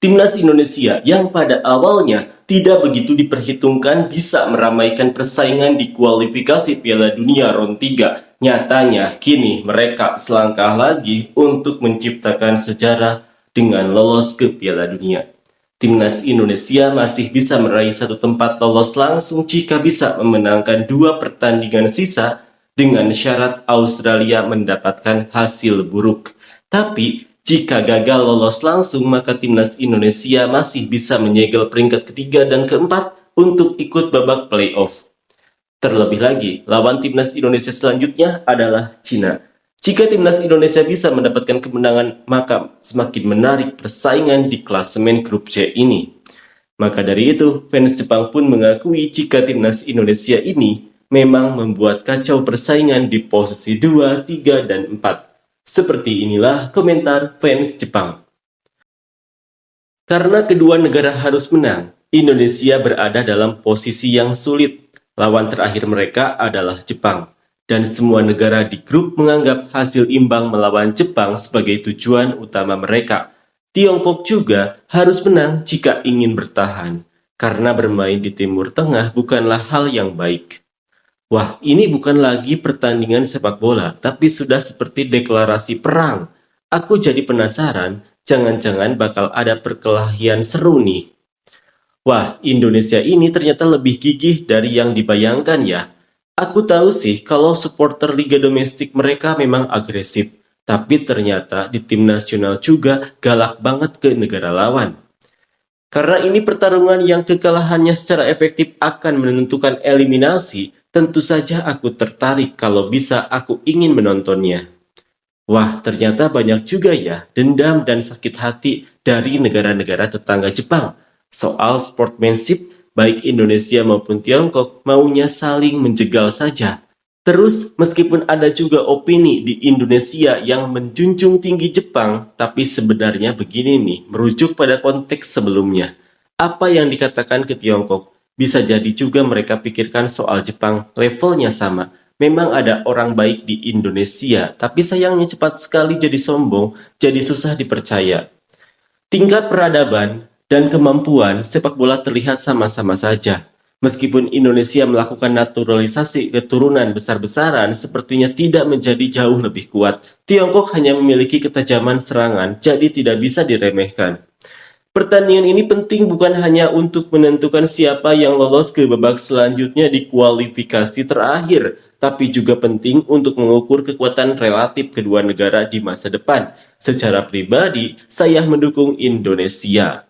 Timnas Indonesia yang pada awalnya tidak begitu diperhitungkan bisa meramaikan persaingan di kualifikasi Piala Dunia Round 3. Nyatanya kini mereka selangkah lagi untuk menciptakan sejarah dengan lolos ke Piala Dunia. Timnas Indonesia masih bisa meraih satu tempat lolos langsung jika bisa memenangkan 2 pertandingan sisa dengan syarat Australia mendapatkan hasil buruk. Tapi jika gagal lolos langsung, maka timnas Indonesia masih bisa menyegel peringkat ketiga dan keempat untuk ikut babak playoff. Terlebih lagi, lawan timnas Indonesia selanjutnya adalah Cina. Jika timnas Indonesia bisa mendapatkan kemenangan, maka semakin menarik persaingan di klasemen grup C ini. Maka dari itu, fans Jepang pun mengakui jika timnas Indonesia ini memang membuat kacau persaingan di posisi 2, 3, dan 4. Seperti inilah komentar fans Jepang. Karena kedua negara harus menang, Indonesia berada dalam posisi yang sulit. Lawan terakhir mereka adalah Jepang. Dan semua negara di grup menganggap hasil imbang melawan Jepang sebagai tujuan utama mereka. Tiongkok juga harus menang jika ingin bertahan. Karena bermain di Timur Tengah bukanlah hal yang baik. Wah, ini bukan lagi pertandingan sepak bola, tapi sudah seperti deklarasi perang. Aku jadi penasaran, jangan-jangan bakal ada perkelahian seru nih. Wah, Indonesia ini ternyata lebih gigih dari yang dibayangkan ya. Aku tahu sih kalau supporter liga domestik mereka memang agresif, tapi ternyata di tim nasional juga galak banget ke negara lawan. Karena ini pertarungan yang kekalahannya secara efektif akan menentukan eliminasi, tentu saja aku tertarik kalau bisa aku ingin menontonnya. Wah, ternyata banyak juga ya dendam dan sakit hati dari negara-negara tetangga Jepang. Soal sportsmanship, baik Indonesia maupun Tiongkok maunya saling menjegal saja. Terus, meskipun ada juga opini di Indonesia yang menjunjung tinggi Jepang, tapi sebenarnya begini nih, merujuk pada konteks sebelumnya. Apa yang dikatakan ke Tiongkok, bisa jadi juga mereka pikirkan soal Jepang levelnya sama. Memang ada orang baik di Indonesia, tapi sayangnya cepat sekali jadi sombong, jadi susah dipercaya. Tingkat peradaban dan kemampuan sepak bola terlihat sama-sama saja. Meskipun Indonesia melakukan naturalisasi keturunan besar-besaran, sepertinya tidak menjadi jauh lebih kuat. Tiongkok hanya memiliki ketajaman serangan, jadi tidak bisa diremehkan. Pertandingan ini penting bukan hanya untuk menentukan siapa yang lolos ke babak selanjutnya di kualifikasi terakhir, tapi juga penting untuk mengukur kekuatan relatif kedua negara di masa depan. Secara pribadi, saya mendukung Indonesia.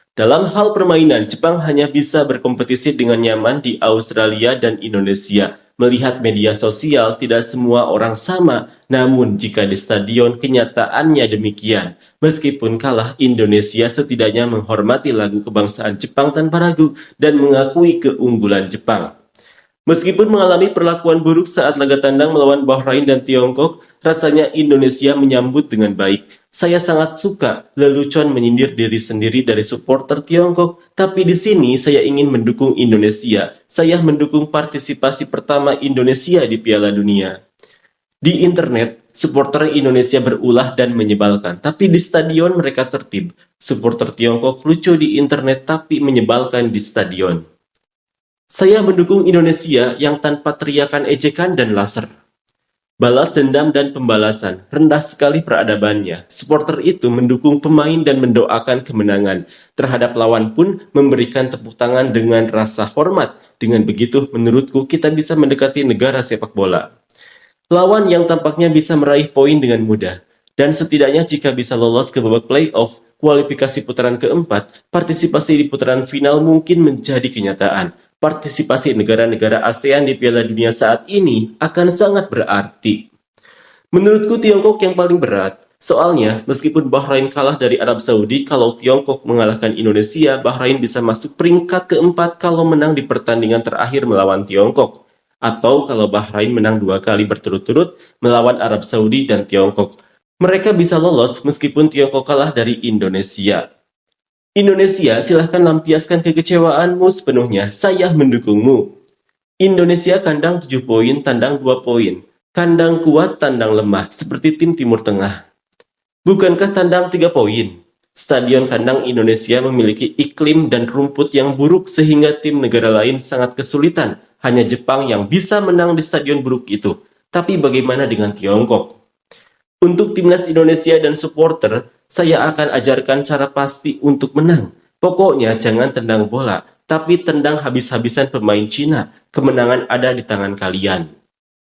Dalam hal permainan, Jepang hanya bisa berkompetisi dengan nyaman di Australia dan Indonesia. Melihat media sosial, tidak semua orang sama, namun jika di stadion kenyataannya demikian. Meskipun kalah, Indonesia setidaknya menghormati lagu kebangsaan Jepang tanpa ragu dan mengakui keunggulan Jepang. Meskipun mengalami perlakuan buruk saat laga tandang melawan Bahrain dan Tiongkok, rasanya Indonesia menyambut dengan baik. Saya sangat suka lelucon menyindir diri sendiri dari supporter Tiongkok, tapi di sini saya ingin mendukung Indonesia. Saya mendukung partisipasi pertama Indonesia di Piala Dunia. Di internet, supporter Indonesia berulah dan menyebalkan, tapi di stadion mereka tertib. Supporter Tiongkok lucu di internet tapi menyebalkan di stadion. Saya mendukung Indonesia yang tanpa teriakan ejekan dan laser. Balas dendam dan pembalasan, rendah sekali peradabannya. Supporter itu mendukung pemain dan mendoakan kemenangan. Terhadap lawan pun memberikan tepuk tangan dengan rasa hormat. Dengan begitu, menurutku kita bisa mendekati negara sepak bola. Lawan yang tampaknya bisa meraih poin dengan mudah. Dan setidaknya jika bisa lolos ke babak playoff, kualifikasi putaran keempat, partisipasi di putaran final mungkin menjadi kenyataan. Partisipasi negara-negara ASEAN di Piala Dunia saat ini akan sangat berarti. Menurutku Tiongkok yang paling berat. Soalnya, meskipun Bahrain kalah dari Arab Saudi, kalau Tiongkok mengalahkan Indonesia, Bahrain bisa masuk peringkat keempat kalau menang di pertandingan terakhir melawan Tiongkok. Atau kalau Bahrain menang 2 kali berturut-turut melawan Arab Saudi dan Tiongkok. Mereka bisa lolos meskipun Tiongkok kalah dari Indonesia. Indonesia, silahkan lampiaskan kekecewaanmu sepenuhnya. Saya mendukungmu. Indonesia kandang 7 poin, tandang 2 poin. Kandang kuat, tandang lemah, seperti tim Timur Tengah. Bukankah tandang 3 poin? Stadion kandang Indonesia memiliki iklim dan rumput yang buruk sehingga tim negara lain sangat kesulitan. Hanya Jepang yang bisa menang di stadion buruk itu. Tapi bagaimana dengan Tiongkok? Untuk timnas Indonesia dan supporter, saya akan ajarkan cara pasti untuk menang. Pokoknya jangan tendang bola, tapi tendang habis-habisan pemain Cina. Kemenangan ada di tangan kalian.